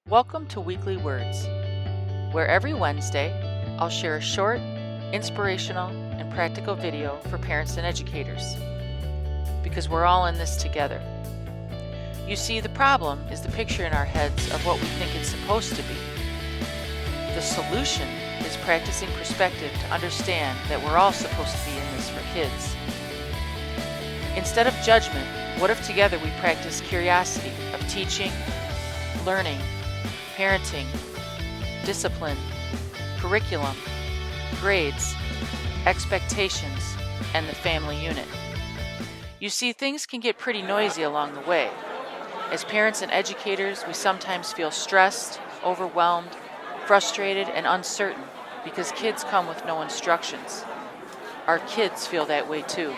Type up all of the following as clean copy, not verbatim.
Welcome to Weekly Words, where every Wednesday I'll share a short, inspirational, and practical video for parents and educators, because we're all in this together. You see, the problem is the picture in our heads of what we think it's supposed to be. The solution is practicing perspective to understand that we're all supposed to be in this for kids. Instead of judgment, what if together we practice curiosity of teaching, learning, parenting, discipline, curriculum, grades, expectations, and the family unit? You see, things can get pretty noisy along the way. As parents and educators, we sometimes feel stressed, overwhelmed, frustrated, and uncertain because kids come with no instructions. Our kids feel that way too.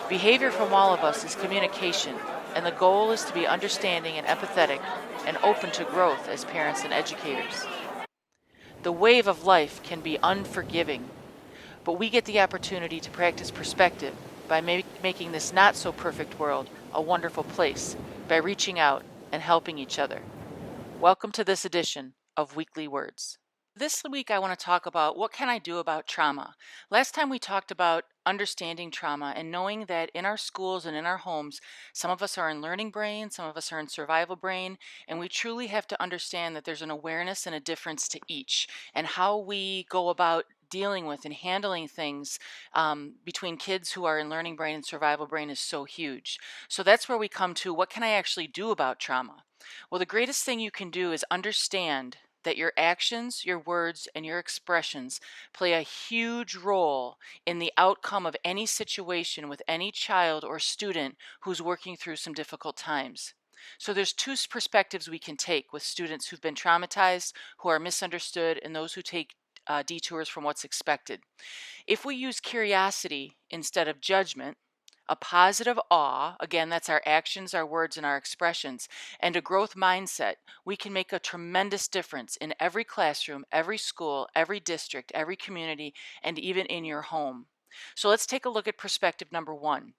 Behavior from all of us is communication, and the goal is to be understanding and empathetic and open to growth as parents and educators. The wave of life can be unforgiving, but we get the opportunity to practice perspective by making this not so perfect world a wonderful place by reaching out and helping each other. Welcome to this edition of Weekly Words. This week I want to talk about what can I do about trauma. Last time we talked about understanding trauma and knowing that in our schools and in our homes, some of us are in learning brain, some of us are in survival brain, and we truly have to understand that there's an awareness and a difference to each, and how we go about dealing with and handling things between kids who are in learning brain and survival brain is so huge. So that's where we come to, what can I actually do about trauma? Well, the greatest thing you can do is understand that your actions, your words, and your expressions play a huge role in the outcome of any situation with any child or student who's working through some difficult times. So there's two perspectives we can take with students who've been traumatized, who are misunderstood, and those who take detours from what's expected. If we use curiosity instead of judgment, a positive awe, again, that's our actions, our words, and our expressions, and a growth mindset, we can make a tremendous difference in every classroom, every school, every district, every community, and even in your home. So let's take a look at perspective number one.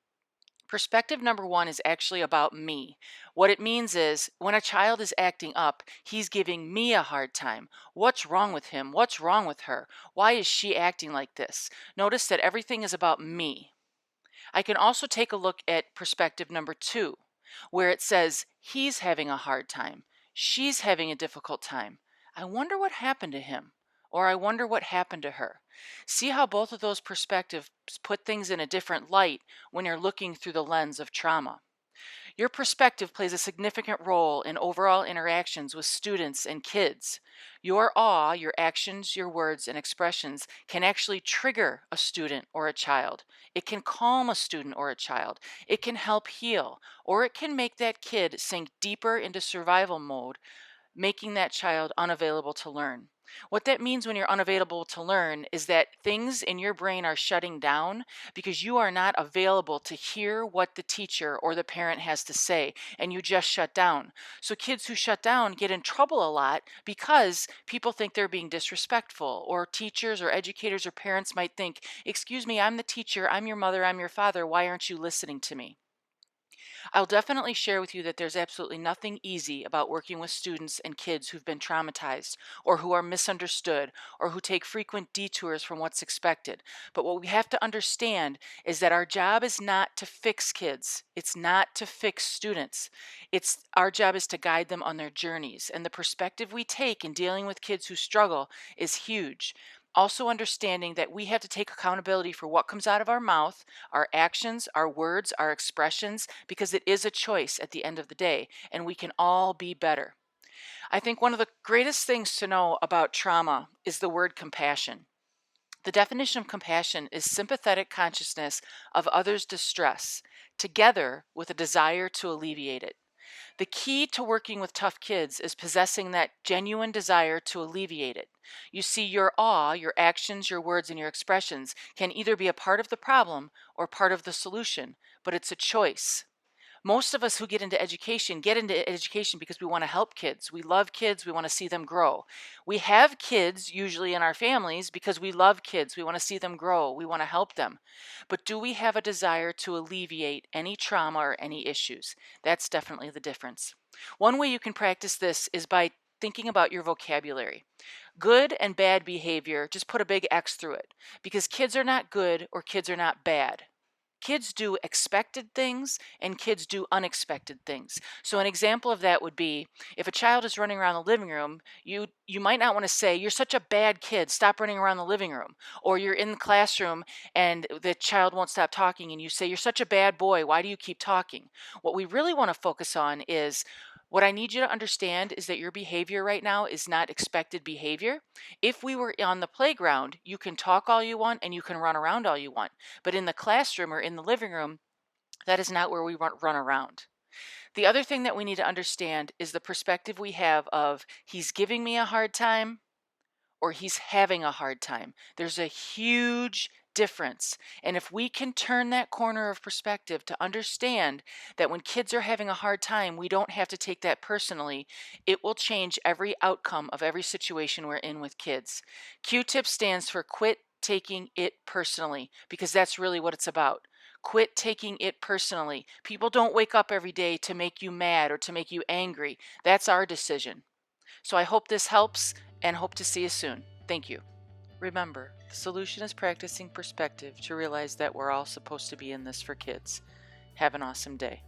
Perspective number one is actually about me. What it means is when a child is acting up, he's giving me a hard time. What's wrong with him? What's wrong with her? Why is she acting like this? Notice that everything is about me. I can also take a look at perspective number two, where it says he's having a hard time. She's having a difficult time. I wonder what happened to him, or I wonder what happened to her. See how both of those perspectives put things in a different light when you're looking through the lens of trauma. Your perspective plays a significant role in overall interactions with students and kids. Your awe, your actions, your words, and expressions can actually trigger a student or a child. It can calm a student or a child. It can help heal, or it can make that kid sink deeper into survival mode, making that child unavailable to learn. What that means when you're unavailable to learn is that things in your brain are shutting down because you are not available to hear what the teacher or the parent has to say, and you just shut down. So kids who shut down get in trouble a lot because people think they're being disrespectful, or teachers or educators or parents might think, "Excuse me, I'm the teacher, I'm your mother, I'm your father, why aren't you listening to me?" I'll definitely share with you that there's absolutely nothing easy about working with students and kids who've been traumatized, or who are misunderstood, or who take frequent detours from what's expected. But what we have to understand is that our job is not to fix kids. It's not to fix students. Our job is to guide them on their journeys. And the perspective we take in dealing with kids who struggle is huge. Also understanding that we have to take accountability for what comes out of our mouth, our actions, our words, our expressions, because it is a choice at the end of the day, and we can all be better. I think one of the greatest things to know about trauma is the word compassion. The definition of compassion is sympathetic consciousness of others' distress, together with a desire to alleviate it. The key to working with tough kids is possessing that genuine desire to alleviate it. You see, your awe, your actions, your words, and your expressions can either be a part of the problem or part of the solution, but it's a choice. Most of us who get into education because we want to help kids. We love kids. We want to see them grow. We have kids usually in our families because we love kids. We want to see them grow. We want to help them. But do we have a desire to alleviate any trauma or any issues? That's definitely the difference. One way you can practice this is by thinking about your vocabulary. Good and bad behavior, just put a big X through it, because kids are not good or kids are not bad. Kids do expected things and kids do unexpected things. So an example of that would be if a child is running around the living room, you might not want to say, "You're such a bad kid, stop running around the living room." Or you're in the classroom and the child won't stop talking and you say, "You're such a bad boy, why do you keep talking?" What we really want to focus on is, what I need you to understand is that your behavior right now is not expected behavior. If we were on the playground, you can talk all you want and you can run around all you want. But in the classroom or in the living room, that is not where we run around. The other thing that we need to understand is the perspective we have of, he's giving me a hard time or he's having a hard time. There's a huge difference. And if we can turn that corner of perspective to understand that when kids are having a hard time, we don't have to take that personally, it will change every outcome of every situation we're in with kids. Q-TIP stands for quit taking it personally, because that's really what it's about. Quit taking it personally. People don't wake up every day to make you mad or to make you angry. That's our decision. So I hope this helps and hope to see you soon. Thank you. Remember, the solution is practicing perspective to realize that we're all supposed to be in this for kids. Have an awesome day.